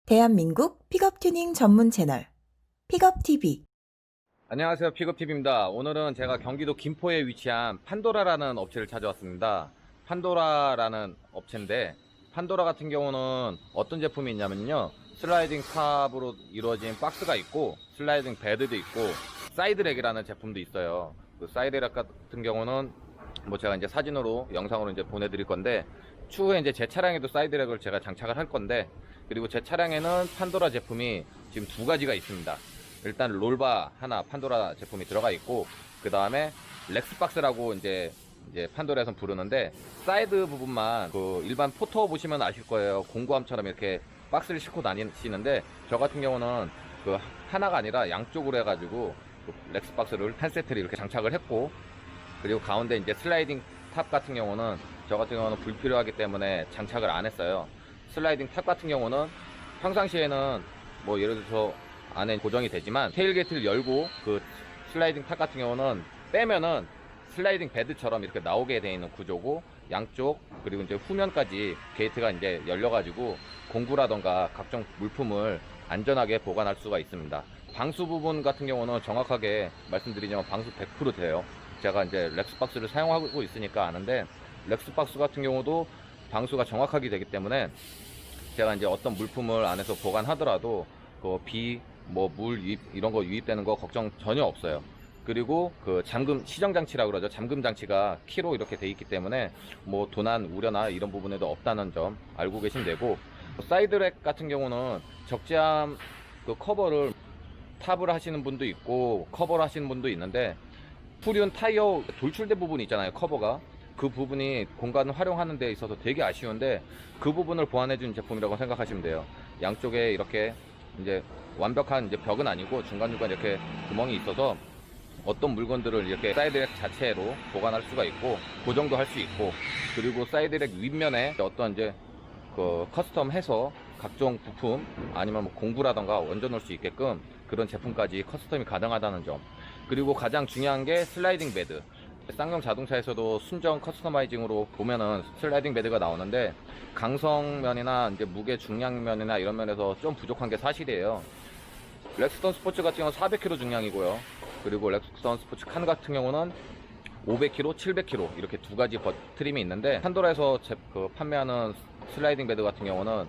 대한민국 픽업 튜닝 전문 채널 픽업TV. 안녕하세요, 픽업TV입니다. 오늘은 제가 경기도 김포에 위치한 판도라라는 업체를 찾아왔습니다. 판도라라는 업체인데, 판도라 같은 경우는 어떤 제품이 있냐면요, 슬라이딩 탑으로 이루어진 박스가 있고 슬라이딩 베드도 있고 사이드랙이라는 제품도 있어요. 그 사이드랙 같은 경우는 뭐 제가 이제 사진으로 영상으로 이제 보내드릴 건데, 추후에 이제 제 차량에도 사이드랙을 제가 장착을 할 건데, 그리고 제 차량에는 판도라 제품이 지금 두 가지가 있습니다. 일단 롤바 하나 판도라 제품이 들어가 있고, 그 다음에 렉스박스라고 이제 판도라에서 부르는데, 사이드 부분만 그 일반 포터 보시면 아실 거예요. 공구함처럼 이렇게 박스를 싣고 다니시는데, 저 같은 경우는 그 하나가 아니라 양쪽으로 해가지고 그 렉스박스를 한 세트를 이렇게 장착을 했고, 그리고 가운데 이제 슬라이딩 탑 같은 경우는 저 같은 경우는 불필요하기 때문에 장착을 안 했어요. 슬라이딩 탑 같은 경우는 평상시에는 뭐 예를 들어서 안에 고정이 되지만, 테일게이트를 열고 그 슬라이딩 탑 같은 경우는 빼면은 슬라이딩 베드처럼 이렇게 나오게 되어 있는 구조고, 양쪽 그리고 이제 후면까지 게이트가 이제 열려가지고 공구라던가 각종 물품을 안전하게 보관할 수가 있습니다. 방수 부분 같은 경우는 정확하게 말씀드리자면 방수 100% 돼요. 제가 이제 렉스박스를 사용하고 있으니까 아는데, 렉스박스 같은 경우도 방수가 정확하게 되기 때문에 제가 이제 어떤 물품을 안에서 보관하더라도 그 비, 뭐 물 유입 이런 거 유입되는 거 걱정 전혀 없어요. 그리고 그 잠금 시정 장치라고 그러죠. 잠금 장치가 키로 이렇게 돼 있기 때문에 뭐 도난 우려나 이런 부분에도 없다는 점 알고 계시면 되고, 사이드랙 같은 경우는 적재함 그 커버를 탑을 하시는 분도 있고 커버를 하시는 분도 있는데, 후륜 타이어 돌출대 부분이 있잖아요, 커버가. 그 부분이 공간을 활용하는 데 있어서 되게 아쉬운데, 그 부분을 보완해 준 제품이라고 생각하시면 돼요. 양쪽에 이렇게 이제 완벽한 이제 벽은 아니고 중간중간 이렇게 구멍이 있어서 어떤 물건들을 이렇게 사이드랙 자체로 보관할 수가 있고 고정도 할 수 있고, 그리고 사이드랙 윗면에 어떤 이제 그 커스텀 해서 각종 부품 아니면 뭐 공구라던가 얹어 놓을 수 있게끔 그런 제품까지 커스텀이 가능하다는 점. 그리고 가장 중요한 게 슬라이딩 베드. 쌍용 자동차에서도 순정 커스터마이징으로 보면은 슬라이딩 베드가 나오는데, 강성면이나 이제 무게 중량면이나 이런 면에서 좀 부족한 게 사실이에요. 렉스턴 스포츠 같은 경우는 400kg 중량이고요. 그리고 렉스턴 스포츠 칸 같은 경우는 500kg, 700kg 이렇게 두 가지 트림이 있는데, 판도라에서 판매하는 슬라이딩 베드 같은 경우는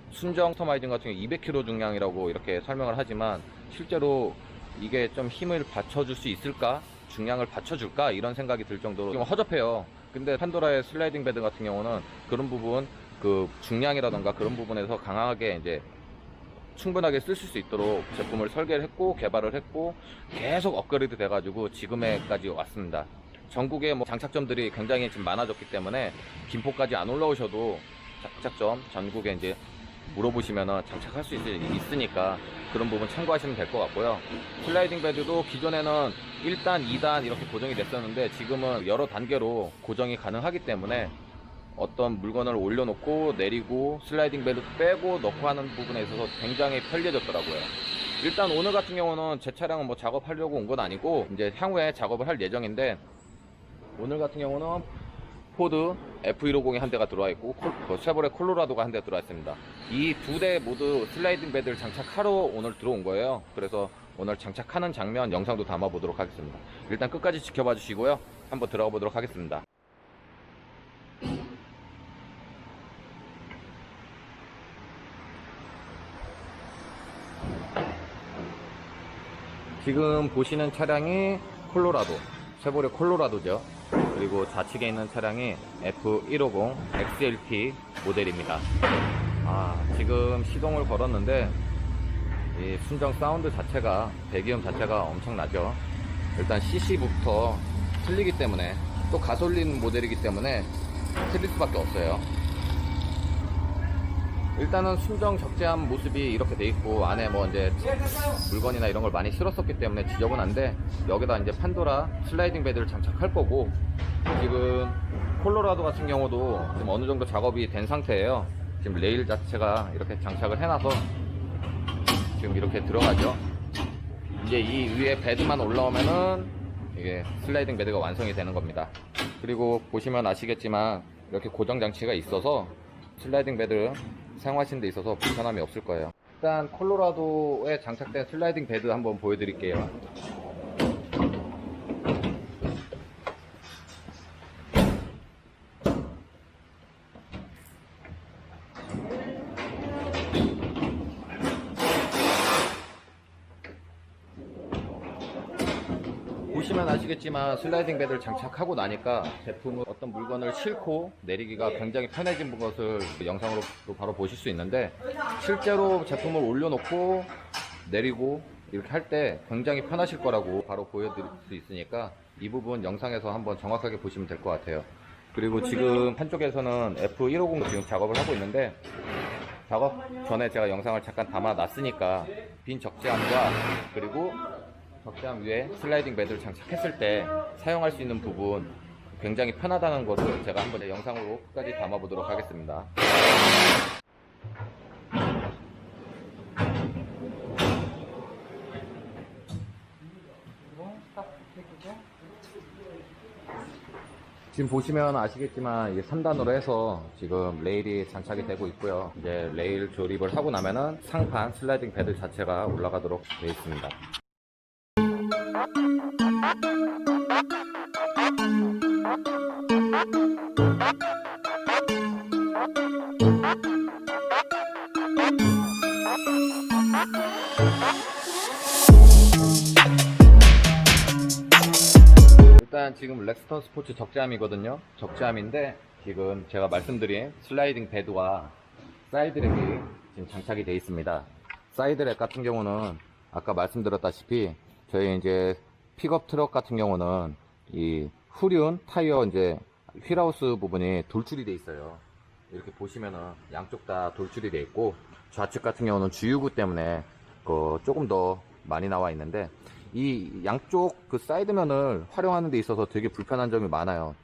순정 커스터마이징 같은 경우 200kg 중량이라고 이렇게 설명을 하지만, 실제로 이게 좀 힘을 받쳐줄 수 있을까? 중량을 받쳐줄까? 이런 생각이 들 정도로 좀 허접해요. 근데 판도라의 슬라이딩 베드 같은 경우는 그런 부분, 그 중량이라던가 그런 부분에서 강하게 이제 충분하게 쓰실 수 있도록 제품을 설계를 했고 개발을 했고 계속 업그레이드 돼가지고 지금에까지 왔습니다. 전국에 뭐 장착점들이 굉장히 지금 많아졌기 때문에 김포까지 안 올라오셔도 장착점 전국에 이제 물어보시면은 장착할 수 있으니까 그런 부분 참고하시면 될 것 같고요. 슬라이딩 베드도 기존에는 1단, 2단 이렇게 고정이 됐었는데, 지금은 여러 단계로 고정이 가능하기 때문에 어떤 물건을 올려놓고 내리고 슬라이딩 베드 빼고 넣고 하는 부분에 있어서 굉장히 편리해졌더라고요. 일단 오늘 같은 경우는 제 차량은 뭐 작업하려고 온 건 아니고 이제 향후에 작업을 할 예정인데, 오늘 같은 경우는 포드 F150이 한 대가 들어와 있고 쉐보레 콜로라도가 한 대가 들어와 있습니다. 이 두 대 모두 슬라이딩 베드를 장착하러 오늘 들어온 거예요. 그래서 오늘 장착하는 장면 영상도 담아 보도록 하겠습니다. 일단 끝까지 지켜봐 주시고요, 한번 들어가 보도록 하겠습니다. 지금 보시는 차량이 콜로라도, 쉐보레 콜로라도죠. 그리고 좌측에 있는 차량이 F150 XLT 모델입니다. 지금 시동을 걸었는데 이 순정 사운드 자체가, 배기음 자체가 엄청나죠. 일단 CC부터 틀리기 때문에, 또 가솔린 모델이기 때문에 틀릴 수밖에 없어요. 일단은 순정 적재함 모습이 이렇게 돼 있고, 안에 뭐 이제 물건이나 이런 걸 많이 실었었기 때문에 지저분한데, 여기다 이제 판도라 슬라이딩 베드를 장착할 거고, 지금 콜로라도 같은 경우도 지금 어느 정도 작업이 된 상태예요. 지금 레일 자체가 이렇게 장착을 해놔서 지금 이렇게 들어가죠. 이제 이 위에 베드만 올라오면은 이게 슬라이딩 베드가 완성이 되는 겁니다. 그리고 보시면 아시겠지만 이렇게 고정 장치가 있어서 슬라이딩 베드 사용하시는 데 있어서 불편함이 없을 거예요. 일단 콜로라도에 장착된 슬라이딩 베드 한번 보여드릴게요. 보시면 아시겠지만 슬라이딩 베드를 장착하고 나니까 제품은 어떤 물건을 싣고 내리기가 굉장히 편해진 것을 영상으로 바로 보실 수 있는데, 실제로 제품을 올려놓고 내리고 이렇게 할 때 굉장히 편하실 거라고 바로 보여드릴 수 있으니까 이 부분 영상에서 한번 정확하게 보시면 될 것 같아요. 그리고 지금 한쪽에서는 F150 지금 작업을 하고 있는데, 작업 전에 제가 영상을 잠깐 담아 놨으니까 빈 적재함과 그리고 적재함 위에 슬라이딩 베드를 장착했을 때 사용할 수 있는 부분 굉장히 편하다는 것을 제가 한번 영상으로 끝까지 담아 보도록 하겠습니다. 지금 보시면 아시겠지만 이게 3단으로 해서 지금 레일이 장착이 되고 있고요. 이제 레일 조립을 하고 나면은 상판 슬라이딩 베드 자체가 올라가도록 되어 있습니다. 일단 지금 렉스턴 스포츠 적재함이거든요. 적재함인데 지금 제가 말씀드린 슬라이딩 베드와 사이드랙이 지금 장착이 되어 있습니다. 사이드랙 같은 경우는 아까 말씀드렸다시피 저희 이제 픽업 트럭 같은 경우는 이 후륜 타이어 이제 휠하우스 부분이 돌출이 되어 있어요. 이렇게 보시면은 양쪽 다 돌출이 되어 있고, 좌측 같은 경우는 주유구 때문에 조금 더 많이 나와 있는데, 이 양쪽 그 사이드면을 활용하는 데 있어서 되게 불편한 점이 많아요.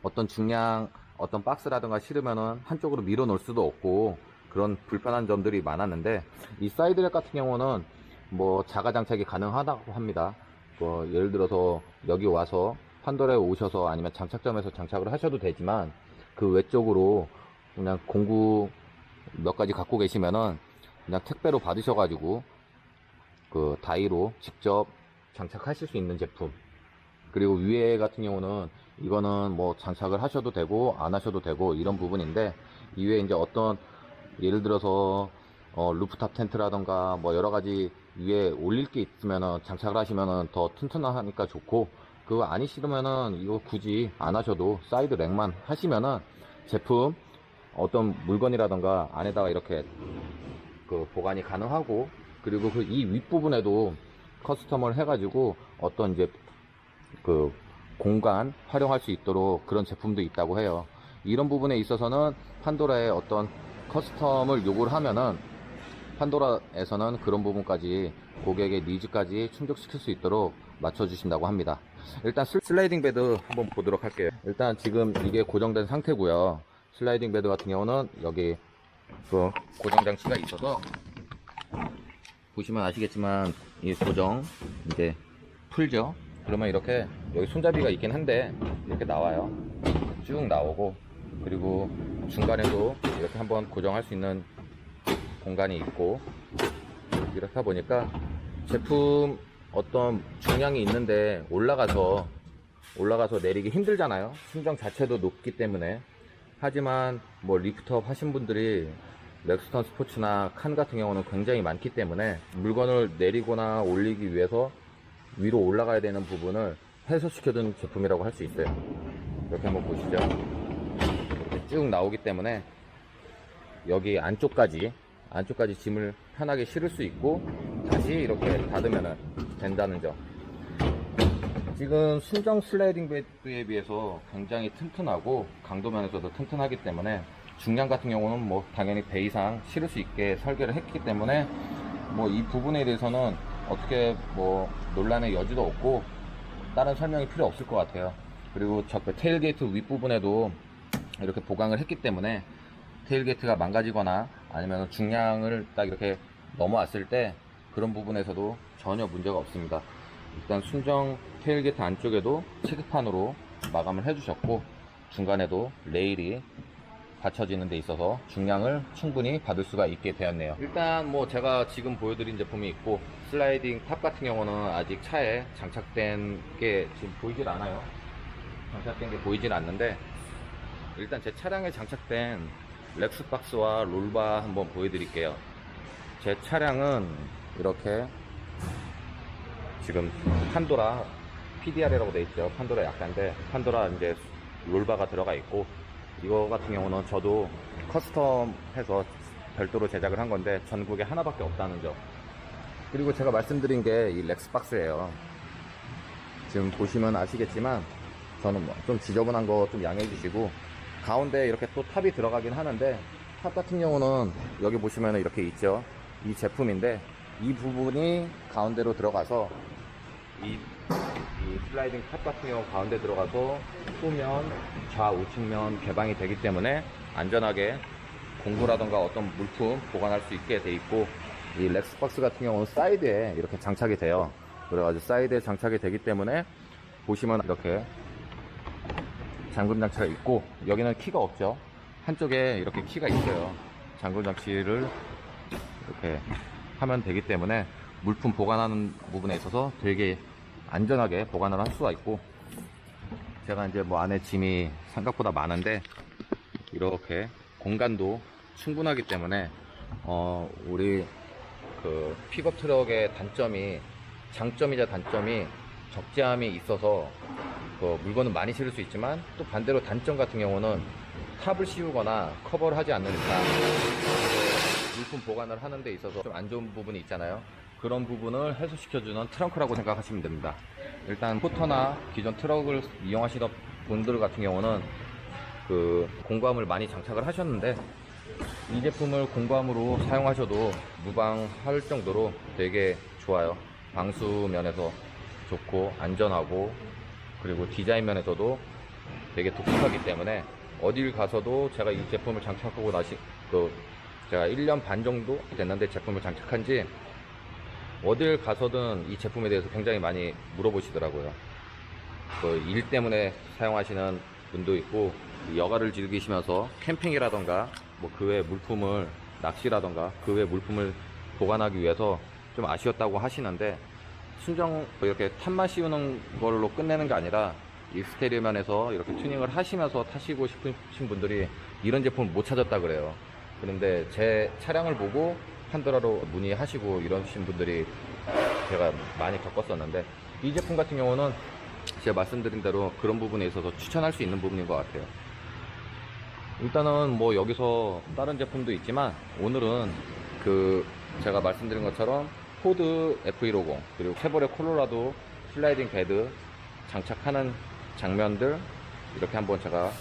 어떤 중량 어떤 박스라든가 실으면은 한쪽으로 밀어 놓을 수도 없고 그런 불편한 점들이 많았는데, 이 사이드랙 같은 경우는 뭐 자가 장착이 가능하다고 합니다. 예를 들어서 여기 와서 판도라에 오셔서 아니면 장착점에서 장착을 하셔도 되지만, 그 외쪽으로 그냥 공구 몇 가지 갖고 계시면은 그냥 택배로 받으셔가지고 그 다이로 직접 장착하실 수 있는 제품. 그리고 위에 같은 경우는 이거는 뭐 장착을 하셔도 되고 안 하셔도 되고 이런 부분인데, 이 위에 이제 어떤 예를 들어서 루프탑 텐트라던가 뭐 여러 가지 위에 올릴 게 있으면은 장착을 하시면은 더 튼튼하니까 좋고, 그거 아니시면은 이거 굳이 안 하셔도 사이드 랙만 하시면은 제품 어떤 물건이라던가 안에다가 이렇게 그 보관이 가능하고, 그리고 그 이 윗부분에도 커스텀을 해가지고 어떤 이제 그 공간 활용할 수 있도록 그런 제품도 있다고 해요. 이런 부분에 있어서는 판도라에 어떤 커스텀을 요구를 하면은 판도라에서는 그런 부분까지 고객의 니즈까지 충족시킬 수 있도록 맞춰주신다고 합니다. 일단 슬라이딩 베드 한번 보도록 할게요. 일단 지금 이게 고정된 상태고요. 슬라이딩 베드 같은 경우는 여기 그 고정 장치가 있어서 보시면 아시겠지만 이 고정 이제 풀죠. 그러면 이렇게 여기 손잡이가 있긴 한데 이렇게 나와요. 쭉 나오고, 그리고 중간에도 이렇게 한번 고정할 수 있는 공간이 있고, 이렇게 하다 보니까 제품 어떤 중량이 있는데 올라가서 내리기 힘들잖아요. 순정 자체도 높기 때문에. 하지만 뭐 리프트업 하신 분들이 렉스턴 스포츠나 칸 같은 경우는 굉장히 많기 때문에 물건을 내리거나 올리기 위해서 위로 올라가야 되는 부분을 해소시켜준 제품이라고 할 수 있어요. 이렇게 한번 보시죠. 이렇게 쭉 나오기 때문에 여기 안쪽까지 짐을 편하게 실을 수 있고 다시 이렇게 닫으면 된다는 점. 지금 순정 슬라이딩 베드에 비해서 굉장히 튼튼하고 강도 면에서도 튼튼하기 때문에 중량 같은 경우는 뭐 당연히 배 이상 실을 수 있게 설계를 했기 때문에 뭐 이 부분에 대해서는 어떻게 뭐 논란의 여지도 없고 다른 설명이 필요 없을 것 같아요. 그리고 저 테일게이트 윗부분에도 이렇게 보강을 했기 때문에 테일게이트가 망가지거나 아니면 중량을 딱 이렇게 넘어왔을 때 그런 부분에서도 전혀 문제가 없습니다. 일단 순정 테일게이트 안쪽에도 체크판으로 마감을 해주셨고, 중간에도 레일이 받쳐지는 데 있어서 중량을 충분히 받을 수가 있게 되었네요. 일단 뭐 제가 지금 보여드린 제품이 있고, 슬라이딩 탑 같은 경우는 아직 차에 장착된 게 지금 보이질 않아요. 장착된 게 보이질 않는데, 일단 제 차량에 장착된 렉스박스와 롤바 한번 보여드릴게요. 제 차량은 이렇게 지금 판도라 PDR이라고 되어 있죠. 판도라 약간데, 판도라 이제 롤바가 들어가 있고, 이거 같은 경우는 저도 커스텀해서 별도로 제작을 한 건데 전국에 하나밖에 없다는 점. 그리고 제가 말씀드린 게 이 렉스박스예요. 지금 보시면 아시겠지만 저는 좀 지저분한 거 좀 양해해 주시고, 가운데 이렇게 또 탑이 들어가긴 하는데, 탑 같은 경우는 여기 보시면 이렇게 있죠. 이 제품인데 이 부분이 가운데로 들어가서 이 슬라이딩 탑 같은 경우 가운데 들어가서 후면, 좌우측면 개방이 되기 때문에 안전하게 공구라던가 어떤 물품 보관할 수 있게 돼 있고, 이 렉스박스 같은 경우는 사이드에 이렇게 장착이 돼요. 그래가지고 사이드에 장착이 되기 때문에 보시면 이렇게 잠금 장치가 있고, 여기는 키가 없죠. 한쪽에 이렇게 키가 있어요. 잠금 장치를 이렇게 하면 되기 때문에 물품 보관하는 부분에 있어서 되게 안전하게 보관을 할 수가 있고, 제가 이제 뭐 안에 짐이 생각보다 많은데 이렇게 공간도 충분하기 때문에 우리 그 픽업 트럭의 장점이자 단점이 적재함이 있어서 그 물건은 많이 실을 수 있지만, 또 반대로 단점 같은 경우는 탑을 씌우거나 커버를 하지 않는 이상 물품 보관을 하는 데 있어서 좀 안 좋은 부분이 있잖아요. 그런 부분을 해소시켜주는 트렁크라고 생각하시면 됩니다. 일단 포터나 기존 트럭을 이용하시던 분들 같은 경우는 그 공구함을 많이 장착을 하셨는데, 이 제품을 공구함으로 사용하셔도 무방할 정도로 되게 좋아요. 방수 면에서 좋고 안전하고, 그리고 디자인 면에서도 되게 독특하기 때문에 어딜 가서도, 제가 이 제품을 장착하고 제가 1년 반 정도 됐는데 제품을 장착한 지, 어딜 가서든 이 제품에 대해서 굉장히 많이 물어보시더라고요. 그 일 때문에 사용하시는 분도 있고, 여가를 즐기시면서 캠핑이라던가 뭐 그 외 물품을, 낚시라던가 그 외 물품을 보관하기 위해서 좀 아쉬웠다고 하시는데, 순정 이렇게 탑만 씌우는 걸로 끝내는 게 아니라 익스테리어 면에서 이렇게 튜닝을 하시면서 타시고 싶으신 분들이 이런 제품을 못 찾았다 그래요. 그런데 제 차량을 보고 판도라로 문의하시고 이러신 분들이 제가 많이 겪었었는데, 이 제품 같은 경우는 제가 말씀드린 대로 그런 부분에 있어서 추천할 수 있는 부분인 것 같아요. 일단은 뭐 여기서 다른 제품도 있지만, 오늘은 그 제가 말씀드린 것처럼 포드 F150 그리고 쉐보레 콜로라도 슬라이딩 베드 장착하는 장면들 이렇게 한번 제가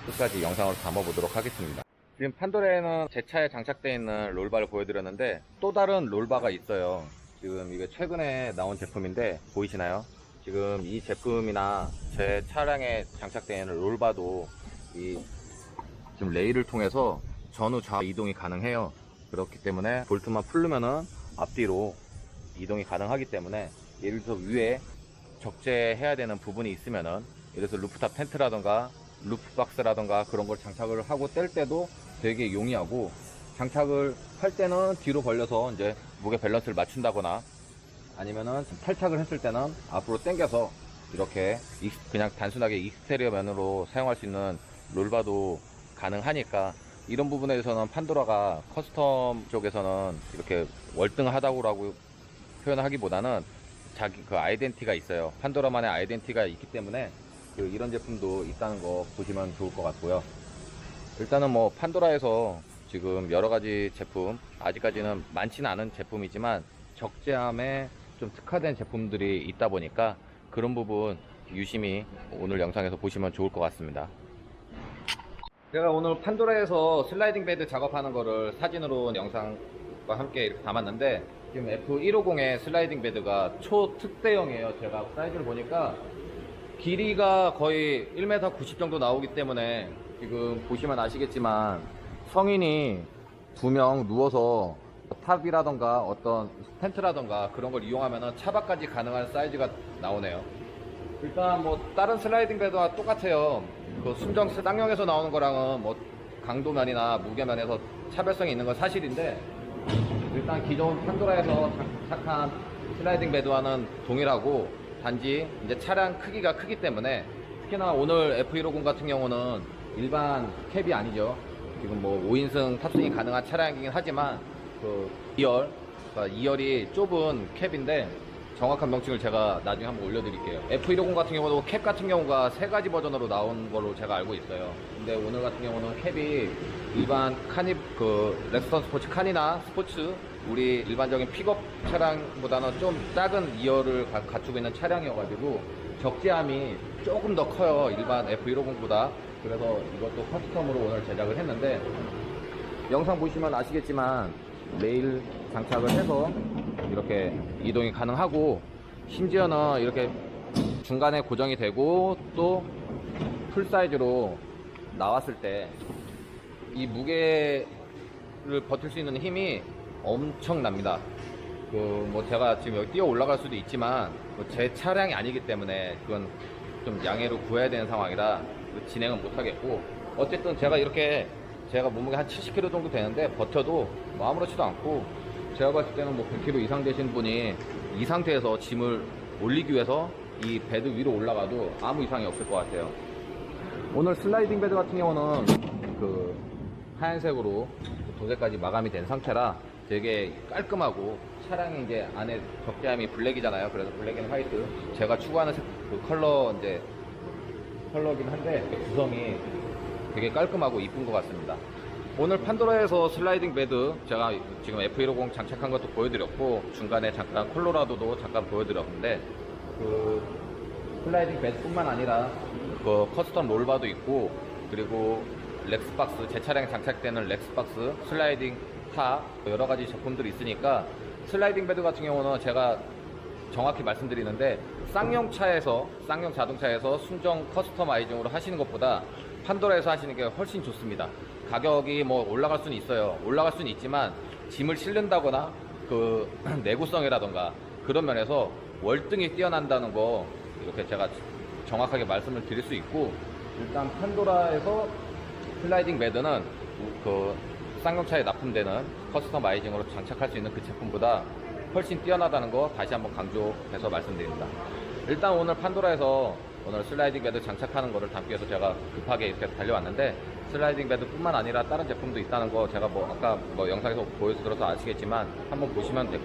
끝까지 영상으로 담아보도록 하겠습니다. 지금 판도라에는 제 차에 장착되어 있는 롤바를 보여드렸는데, 또 다른 롤바가 있어요. 지금 이게 최근에 나온 제품인데 보이시나요? 지금 이 제품이나 제 차량에 장착되어 있는 롤바도 지금 레일을 통해서 전후 좌우 이동이 가능해요. 그렇기 때문에 볼트만 풀르면은 앞뒤로 이동이 가능하기 때문에, 예를 들어서 위에 적재해야 되는 부분이 있으면은, 예를 들어서 루프탑 텐트라던가 루프박스라던가 그런 걸 장착을 하고 뗄 때도 되게 용이하고, 장착을 할 때는 뒤로 벌려서 이제 무게 밸런스를 맞춘다거나, 아니면은 탈착을 했을 때는 앞으로 당겨서 이렇게 그냥 단순하게 익스테리어 면으로 사용할 수 있는 롤바도 가능하니까, 이런 부분에 대해서는 판도라가 커스텀 쪽에서는 이렇게 월등하다고 표현을 하기보다는 자기 그 아이덴티가 있어요. 판도라만의 아이덴티가 있기 때문에 이런 제품도 있다는 거 보시면 좋을 것 같고요. 일단은 뭐 판도라에서 지금 여러가지 제품, 아직까지는 많지는 않은 제품이지만 적재함에 좀 특화된 제품들이 있다 보니까 그런 부분 유심히 오늘 영상에서 보시면 좋을 것 같습니다. 제가 오늘 판도라에서 슬라이딩 베드 작업하는 거를 사진으로 영상과 함께 이렇게 담았는데, 지금 F150의 슬라이딩 베드가 초특대형이에요. 제가 사이즈를 보니까 길이가 거의 1m 90 정도 나오기 때문에, 지금 보시면 아시겠지만 성인이 2명 누워서 탑이라던가 어떤 텐트라던가 그런 걸 이용하면 차박까지 가능한 사이즈가 나오네요. 일단 뭐 다른 슬라이딩 베드와 똑같아요. 그 순정 쌍용에서 나오는 거랑은 뭐 강도면이나 무게면에서 차별성이 있는 건 사실인데, 일단 기존 판도라에서 착한 슬라이딩 베드와는 동일하고, 단지 이제 차량 크기가 크기 때문에, 특히나 오늘 F150 같은 경우는 일반 캡이 아니죠. 지금 뭐 5인승 탑승이 가능한 차량이긴 하지만 그 2열, 그러니까 2열이 좁은 캡인데, 정확한 명칭을 제가 나중에 한번 올려드릴게요. F150 같은 경우도 캡 같은 경우가 3가지 버전으로 나온 걸로 제가 알고 있어요. 근데 오늘 같은 경우는 캡이 일반 카니, 렉스턴 스포츠 카니나 스포츠, 우리 일반적인 픽업 차량보다는 좀 작은 2열을 갖추고 있는 차량이어가지고 적재함이 조금 더 커요. 일반 F150보다. 그래서 이것도 커스텀으로 오늘 제작을 했는데, 영상 보시면 아시겠지만 레일 장착을 해서 이렇게 이동이 가능하고, 심지어는 이렇게 중간에 고정이 되고, 또 풀 사이즈로 나왔을 때 이 무게를 버틸 수 있는 힘이 엄청납니다. 뭐 제가 지금 여기 뛰어 올라갈 수도 있지만 제 차량이 아니기 때문에 그건 좀 양해로 구해야 되는 상황이라 진행은 못 하겠고, 어쨌든 제가 몸무게 한 70kg 정도 되는데 버텨도 뭐 아무렇지도 않고, 제가 봤을 때는 뭐 100kg 이상 되신 분이 이 상태에서 짐을 올리기 위해서 이 베드 위로 올라가도 아무 이상이 없을 것 같아요. 오늘 슬라이딩 베드 같은 경우는 그 하얀색으로 도색까지 마감이 된 상태라 되게 깔끔하고, 차량이 이제 안에 적재함이 블랙이잖아요. 그래서 블랙 앤 화이트, 제가 추구하는 그 컬러긴 한데 구성이 되게 깔끔하고 이쁜 것 같습니다. 오늘 판도라에서 슬라이딩 베드 제가 지금 F150 장착한 것도 보여드렸고, 중간에 잠깐 콜로라도도 잠깐 보여드렸는데, 그 슬라이딩 베드뿐만 아니라 그 커스텀 롤바도 있고, 그리고 렉스박스, 제 차량에 장착되는 렉스박스, 슬라이딩 타, 여러 가지 제품들이 있으니까, 슬라이딩 베드 같은 경우는 제가 정확히 말씀드리는데, 쌍용 자동차에서 순정 커스터마이징으로 하시는 것보다 판도라에서 하시는 게 훨씬 좋습니다. 가격이 뭐 올라갈 수는 있어요. 올라갈 수는 있지만 짐을 실른다거나 그 내구성이라던가 그런 면에서 월등히 뛰어난다는 거 이렇게 제가 정확하게 말씀을 드릴 수 있고, 일단 판도라에서 슬라이딩 베드는 그 쌍용차에 납품되는 커스터마이징으로 장착할 수 있는 그 제품보다 훨씬 뛰어나다는 거 다시 한번 강조해서 말씀드립니다. 일단 오늘 판도라에서 오늘 슬라이딩 베드 장착하는 거를 담기 위해서 제가 급하게 이렇게 달려왔는데, 슬라이딩 베드 뿐만 아니라 다른 제품도 있다는 거 제가 뭐 아까 뭐 영상에서 보여드려서 아시겠지만 한번 보시면 될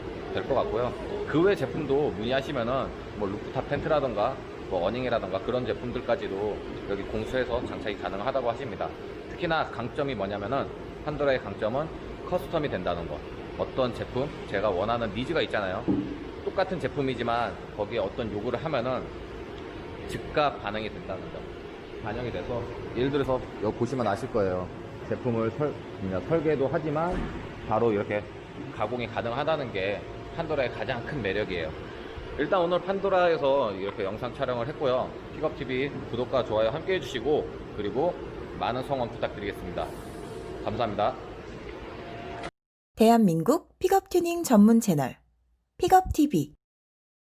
것 같고요. 그 외 제품도 문의하시면은 뭐 루프탑 텐트라던가 뭐 어닝이라던가 그런 제품들까지도 여기 공수해서 장착이 가능하다고 하십니다. 특히나 강점이 뭐냐면은, 판도라의 강점은 커스텀이 된다는 거. 어떤 제품, 제가 원하는 니즈가 있잖아요. 똑같은 제품이지만 거기에 어떤 요구를 하면은 즉각 반응이 된다는 점, 반영이 돼서, 예를 들어서 여기 보시면 아실 거예요. 제품을 설계도 하지만 바로 이렇게 가공이 가능하다는 게 판도라의 가장 큰 매력이에요. 일단 오늘 판도라에서 이렇게 영상 촬영을 했고요. 픽업TV 구독과 좋아요 함께 해주시고, 그리고 많은 성원 부탁드리겠습니다. 감사합니다. 대한민국 픽업 튜닝 전문 채널 픽업TV